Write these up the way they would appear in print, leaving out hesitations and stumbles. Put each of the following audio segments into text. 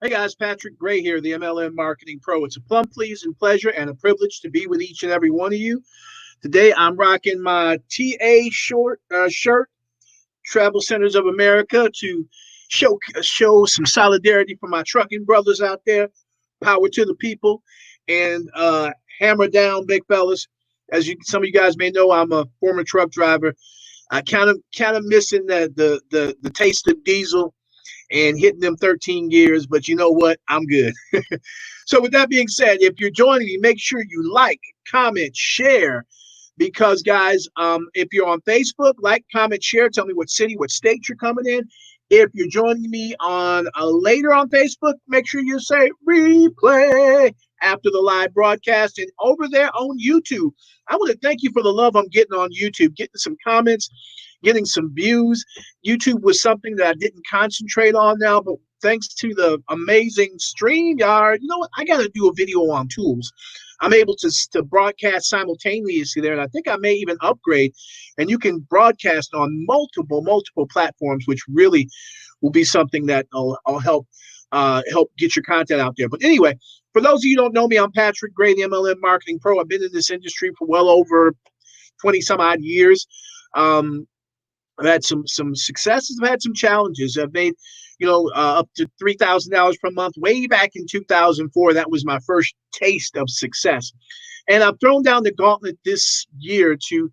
Hey guys, Patrick Gray here, the MLM Marketing Pro. It's a plum please and pleasure and a privilege to be with each and every one of you. Today I'm rocking my TA shirt, Travel Centers of America, to show some solidarity for my trucking brothers out there. Power to the people, and hammer down, big fellas. Some of you guys may know, I'm a former truck driver. I kind of missing the taste of diesel and hitting them 13 gears, but you know what? I'm good. So, with that being said, if you're joining me, make sure you like, comment, share. Because, guys, if you're on Facebook, like, comment, share. Tell me what city, what state you're coming in. If you're joining me on later on Facebook, make sure you say replay after the live broadcast. And over there on YouTube, I want to thank you for the love I'm getting on YouTube, getting some comments, getting some views. YouTube was something that I didn't concentrate on now, but thanks to the amazing StreamYard, you know what? I got to do a video on tools. I'm able to broadcast simultaneously there, and I think I may even upgrade. And you can broadcast on multiple platforms, which really will be something that will help get your content out there. But anyway, for those of you who don't know me, I'm Patrick Gray, the MLM Marketing Pro. I've been in this industry for well over 20 some odd years. I've had some successes. I've had some challenges. I've made, up to $3,000 per month. Way back in 2004, that was my first taste of success. And I've thrown down the gauntlet this year to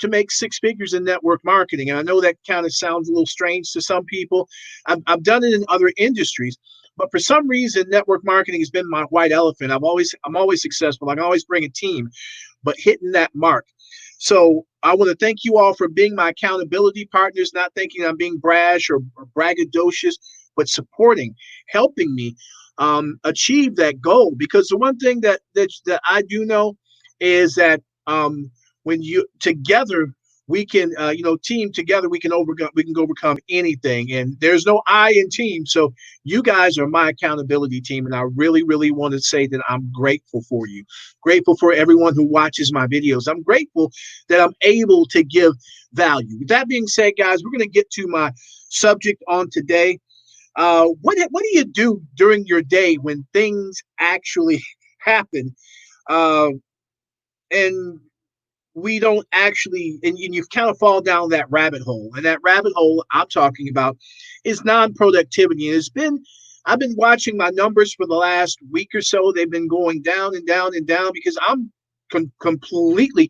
make six figures in network marketing. And I know that kind of sounds a little strange to some people. I've done it in other industries, but for some reason, network marketing has been my white elephant. I'm always successful. I can always bring a team, but hitting that mark. So I want to thank you all for being my accountability partners, not thinking I'm being brash or braggadocious, but supporting, helping me achieve that goal. Because the one thing that I do know is that when you together we can, team together, we can overcome anything. And there's no I in team. So you guys are my accountability team. And I really want to say that I'm grateful for you. Grateful for everyone who watches my videos. I'm grateful that I'm able to give value. With that being said, guys, we're going to get to my subject on today. What do you do during your day when things actually happen? And we don't actually, and you kind of fall down that rabbit hole. And that rabbit hole I'm talking about is non-productivity. And I've been watching my numbers for the last week or so. They've been going down and down and down because I'm completely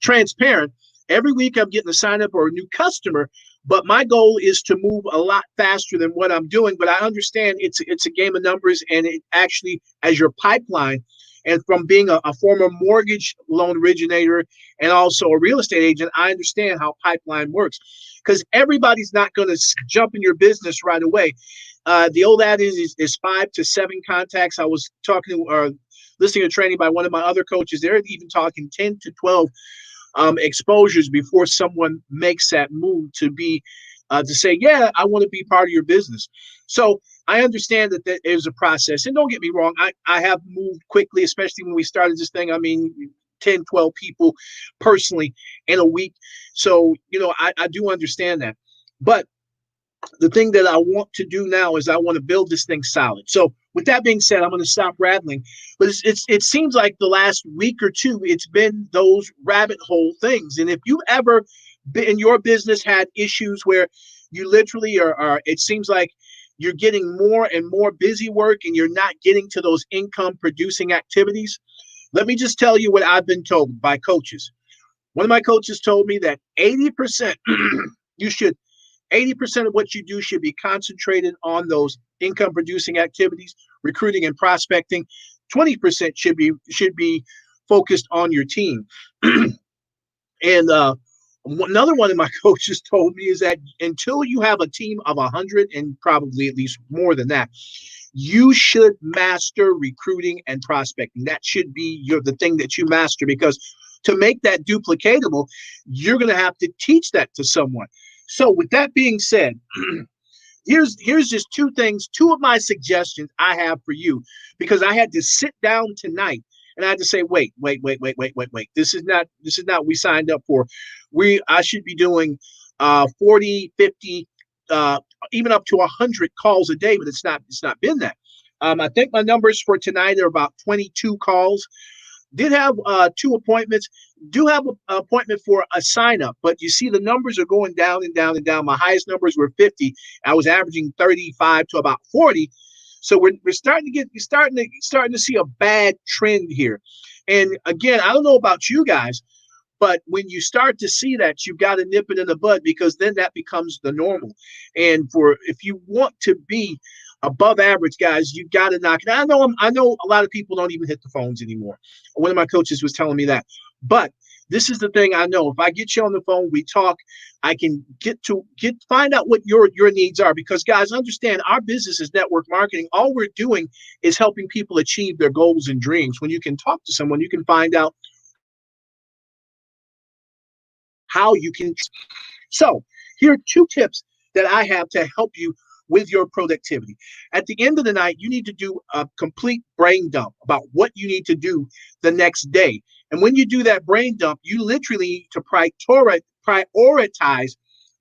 transparent. Every week I'm getting a sign up or a new customer, but my goal is to move a lot faster than what I'm doing. But I understand it's a game of numbers, and it actually, as your pipeline, and from being a former mortgage loan originator and also a real estate agent, I understand how pipeline works, because everybody's not going to jump in your business right away. The old adage is 5 to 7 contacts. I was talking or listening to training by one of my other coaches. They're even talking 10 to 12 exposures before someone makes that move to say, yeah, I want to be part of your business. So I understand that there is a process. And don't get me wrong, I have moved quickly, especially when we started this thing. I mean, 10, 12 people personally in a week. So, I do understand that. But the thing that I want to do now is I want to build this thing solid. So with that being said, I'm going to stop rattling. But it seems like the last week or two, it's been those rabbit hole things. And if you ever in your business had issues where you literally are it seems like you're getting more and more busy work and you're not getting to those income producing activities, let me just tell you what I've been told by coaches. One of my coaches told me that 80% you should 80% of what you do should be concentrated on those income producing activities, recruiting and prospecting. 20% should be focused on your team. And another one of my coaches told me is that until you have a team of 100, and probably at least more than that, you should master recruiting and prospecting. That should be the thing that you master, because to make that duplicatable, you're going to have to teach that to someone. So with that being said, here's just two of my suggestions I have for you, because I had to sit down tonight and I had to say, wait. This is not what we signed up for. I should be doing 40, 50 even up to 100 calls a day, but it's not been that. I think my numbers for tonight are about 22 calls. Did have 2 appointments. Do have an appointment for a sign up, but you see the numbers are going down and down and down. My highest numbers were 50. I was averaging 35 to about 40. So we're starting to see a bad trend here. And again, I don't know about you guys, but when you start to see that, you've got to nip it in the bud, because then that becomes the normal. And if you want to be above average, guys, you've got to knock it. I know a lot of people don't even hit the phones anymore. One of my coaches was telling me that. But this is the thing I know. If I get you on the phone, we talk, I can find out what your needs are. Because guys, understand, our business is network marketing. All we're doing is helping people achieve their goals and dreams. When you can talk to someone, you can find out how you can. So here are 2 tips that I have to help you with your productivity. At the end of the night, you need to do a complete brain dump about what you need to do the next day. And when you do that brain dump, you literally need to prioritize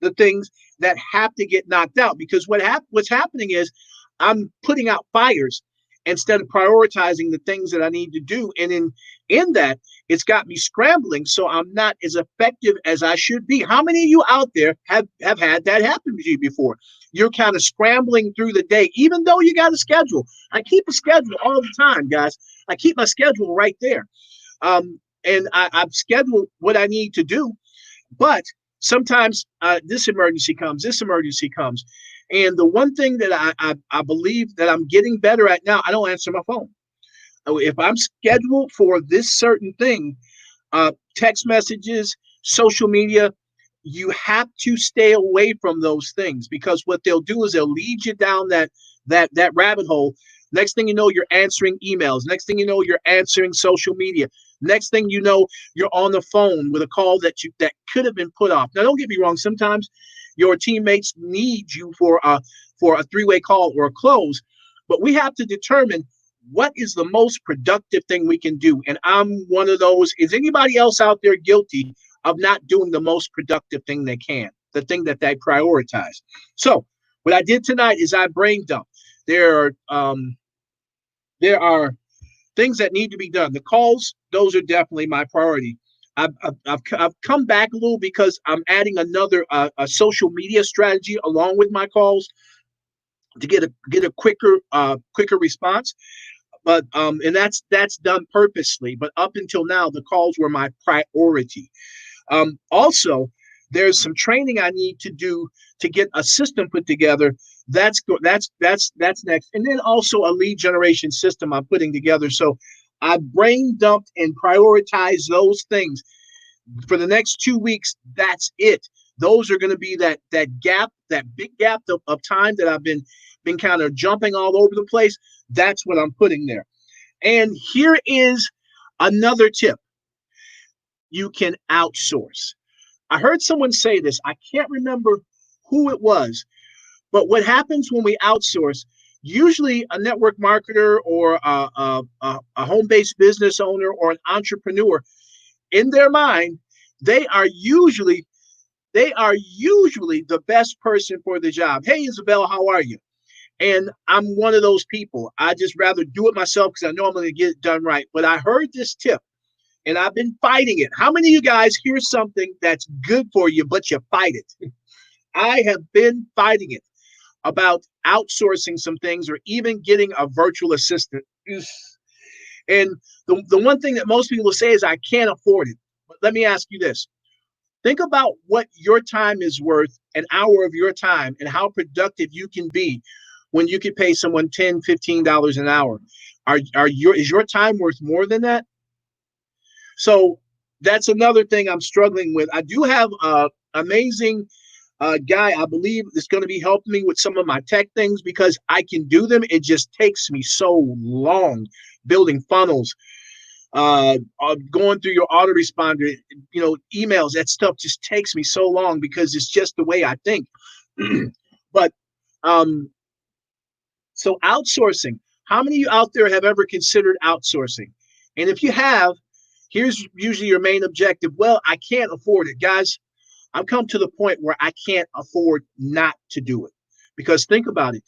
the things that have to get knocked out. Because what's happening is I'm putting out fires instead of prioritizing the things that I need to do. And in that, it's got me scrambling, so I'm not as effective as I should be. How many of you out there have had that happen to you before? You're kind of scrambling through the day, even though you got a schedule. I keep a schedule all the time, guys. I keep my schedule right there. And I've scheduled what I need to do. But sometimes this emergency comes. And the one thing that I believe that I'm getting better at now, I don't answer my phone. If I'm scheduled for this certain thing, text messages, social media, you have to stay away from those things, because what they'll do is they'll lead you down that rabbit hole. Next thing you know, you're answering emails. Next thing you know, you're answering social media. Next thing you know, you're on the phone with a call that could have been put off. Now, don't get me wrong. Sometimes your teammates need you for a 3-way call or a close, but we have to determine what is the most productive thing we can do. And I'm one of those. Is anybody else out there guilty of not doing the most productive thing they can, the thing that they prioritize? So what I did tonight is I brain dumped. There are things that need to be done. The calls, those are definitely my priority. I've come back a little because I'm adding another a social media strategy along with my calls to get a quicker response. But and that's done purposely. But up until now, the calls were my priority. Also, there's some training I need to do to get a system put together. That's next. And then also a lead generation system I'm putting together. So I brain dumped and prioritized those things for the next 2 weeks. That's it. Those are going to be that gap, that big gap of time that I've been kind of jumping all over the place. That's what I'm putting there. And here is another tip. You can outsource. I heard someone say this. I can't remember who it was, but what happens when we outsource, usually a network marketer or a home-based business owner or an entrepreneur, in their mind, they are usually the best person for the job. Hey, Isabel, how are you? And I'm one of those people. I just rather do it myself because I know I'm going to get it done right. But I heard this tip, and I've been fighting it. How many of you guys hear something that's good for you, but you fight it? I have been fighting it about outsourcing some things or even getting a virtual assistant. And the one thing that most people will say is, I can't afford it. But let me ask you this. Think about what your time is worth, an hour of your time, and how productive you can be when you could pay someone $10, $15 an hour. Is your time worth more than that? So that's another thing I'm struggling with. I do have an amazing guy, I believe, that's going to be helping me with some of my tech things because I can do them. It just takes me so long building funnels, going through your autoresponder, emails. That stuff just takes me so long because it's just the way I think. But so outsourcing. How many of you out there have ever considered outsourcing? And if you have, here's usually your main objective. Well, I can't afford it. Guys, I've come to the point where I can't afford not to do it. Because think about it.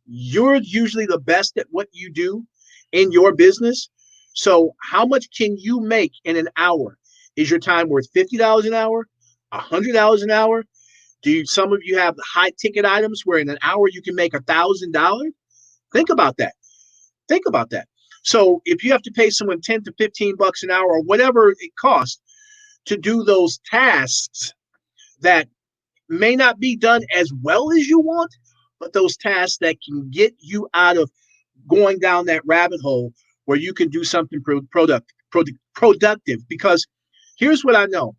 You're usually the best at what you do in your business. So how much can you make in an hour? Is your time worth $50 an hour, $100 an hour? Some of you have high ticket items where in an hour you can make $1,000? Think about that. Think about that. So if you have to pay someone 10 to 15 bucks an hour or whatever it costs to do those tasks that may not be done as well as you want, but those tasks that can get you out of going down that rabbit hole where you can do something productive. Because here's what I know.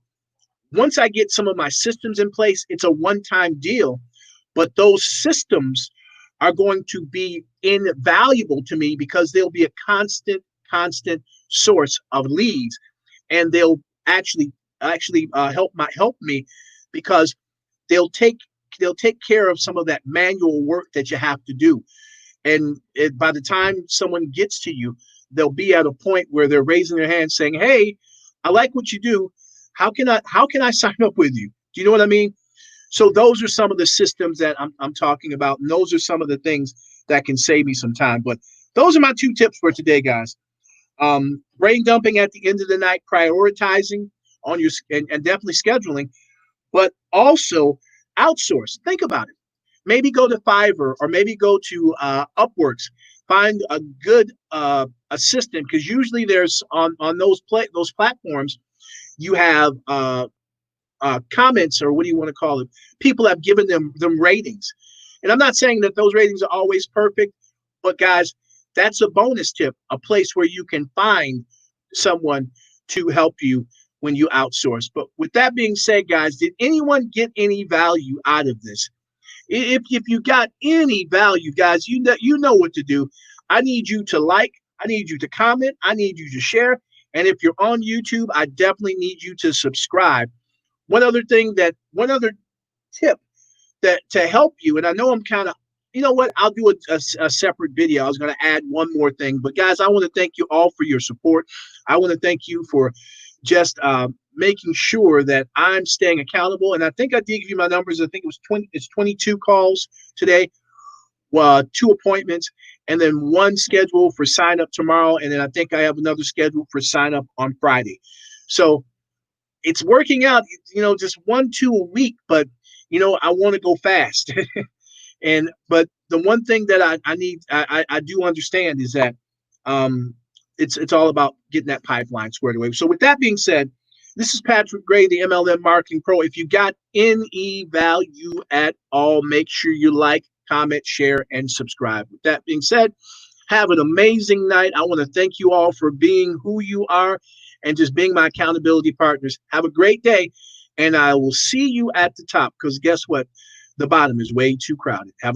Once I get some of my systems in place, it's a one-time deal, but those systems are going to be invaluable to me because they'll be a constant source of leads, and they'll actually help me because they'll take care of some of that manual work that you have to do. And by the time someone gets to you, they'll be at a point where they're raising their hand saying, "Hey, I like what you do. How can I sign up with you?" Do you know what I mean? So those are some of the systems that I'm talking about, and those are some of the things that can save me some time. But those are my 2 tips for today, guys. Brain dumping at the end of the night, prioritizing on your and definitely scheduling, but also outsource. Think about it. Maybe go to Fiverr or maybe go to Upworks. Find a good assistant, because usually there's on those platforms you have comments, or what do you want to call it? People have given them ratings, and I'm not saying that those ratings are always perfect, but guys, that's a bonus tip, a place where you can find someone to help you when you outsource. But with that being said, guys, did anyone get any value out of this? If you got any value, guys, you know what to do. I need you to like, I need you to comment, I need you to share, and if you're on YouTube, I definitely need you to subscribe. One other tip that to help you, and I know I'm kind of, you know what, I'll do a separate video. I was going to add one more thing, but guys, I want to thank you all for your support. I want to thank you for just making sure that I'm staying accountable. And I think I did give you my numbers. I think it's 22 calls today, 2 appointments, and then 1 schedule for sign up tomorrow. And then I think I have another schedule for sign up on Friday. So it's working out, just 1, 2 a week, but I want to go fast. But the one thing that I do understand is that it's all about getting that pipeline squared away. So with that being said, this is Patrick Gray, the MLM Marketing Pro. If you got any value at all, make sure you like, comment, share, and subscribe. With that being said, have an amazing night. I want to thank you all for being who you are and just being my accountability partners. Have a great day, and I will see you at the top, because guess what? The bottom is way too crowded. Have a